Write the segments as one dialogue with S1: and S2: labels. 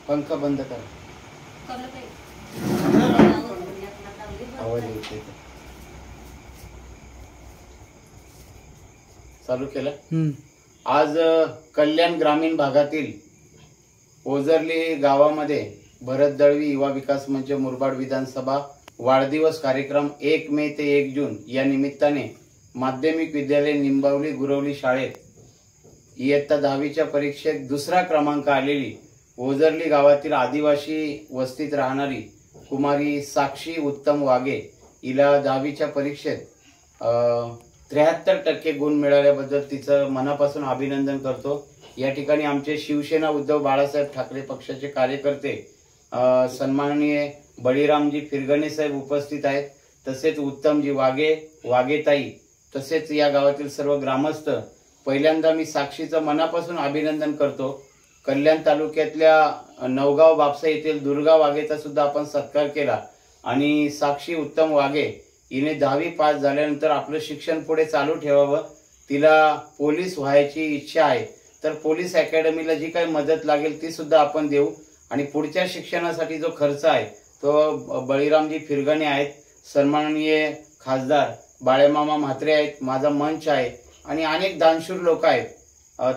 S1: पंखा बंद कर. आवाज येते. चालू केलं. आज कल्याण ग्रामीण भागातील ओझरली गावामध्ये भरत दळवी युवा विकास मंच मुरबाड विधानसभा वाढदिवस कार्यक्रम 1 मे ते 1 जून या निमित्ताने माध्यमिक विद्यालय निंबावली गुरवली शाळेत इयत्ता 10वीच्या परीक्षेत दुसरा क्रमांक आलेली ओझरली गावातील आदिवासी वस्तीत राहणारी कुमारी साक्षी उत्तम वाघे हिला 10वीच्या परीक्षेत 73% गुण मिळाल्याबद्दल तिचं मनापासून अभिनंदन करतो. या ठिकाणी आमचे शिवसेना उद्धव बाळासाहेब ठाकरे पक्षाचे कार्यकर्ते सन्माननीय बळीरामजी फिरगणे साहेब उपस्थित आहेत. तसेच उत्तमजी वाघेताई तसेच या गावातील सर्व ग्रामस्थ. पहिल्यांदा मी साक्षीचं मनापासून अभिनंदन करतो. कल्याण तालुक्यातल्या नवगाव बापसा येथील दुर्गा वाघेचा सुद्धा आपण सत्कार केला आणि साक्षी उत्तम वाघे हिने 10वी पास झाल्यानंतर आपलं शिक्षण पुढे चालू ठेवावं. तिला पोलीस व्हायची इच्छा आहे तर पोलीस अकॅडमीला जी काही मदत लागेल ती सुद्धा आपण देऊ आणि पुढच्या शिक्षणासाठी जो खर्च आहे तो बळीरामजी फिरगणे आहेत, सन्माननीय खासदार बाळेमामा म्हात्रे आहेत, माझा मंच आहे आणि अनेक दानशूर लोक आहेत.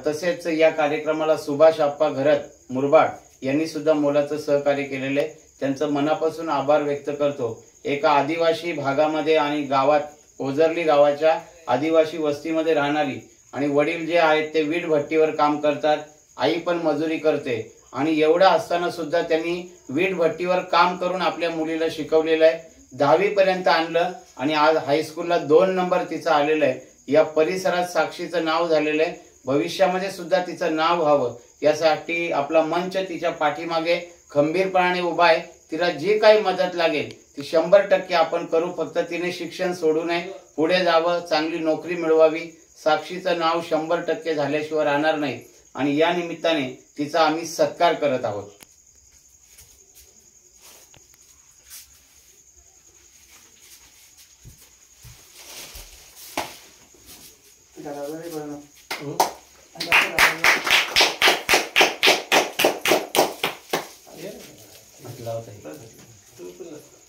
S1: तसेच या कार्यक्रमाला सुभाष आप्पा घरत मुरबाड यांनी सुद्धा मोलाचं सहकार्य केलेले आहे. त्यांचं मनापासून आभार व्यक्त करतो. एका आदिवासी भागामध्ये आणि गावात ओझरली गावाच्या आदिवासी वस्तीमध्ये राहणारी आणि वडील जे आहेत ते वीट भट्टीवर काम करतात, आई पण मजुरी करते आणि एवढं असताना सुद्धा त्यांनी वीट भट्टीवर काम करून आपल्या मुलीला शिकवलेलं आहे. 10वी पर्यंत आणलं आणि आज हायस्कूलला 2 नंबर तिचा आलेला आहे. या परिसरात साक्षीचं नाव झालेलं आहे. भविष्यामध्ये सुद्धा तिचं नाव व्हावं यासाठी आपला मंच तिच्या पाठीमागे खंबीरपणाने उभा आहे. तिला जी काही मदत लागेल ती 100% आपण करू. फक्त तिने शिक्षण सोडू नये, पुढे जावं, चांगली नोकरी मिळवावी. साक्षीचं नाव 100% झाल्याशिवाय राहणार नाही आणि या निमित्ताने तिचा आम्ही सत्कार करत आहोत. लावत आहे.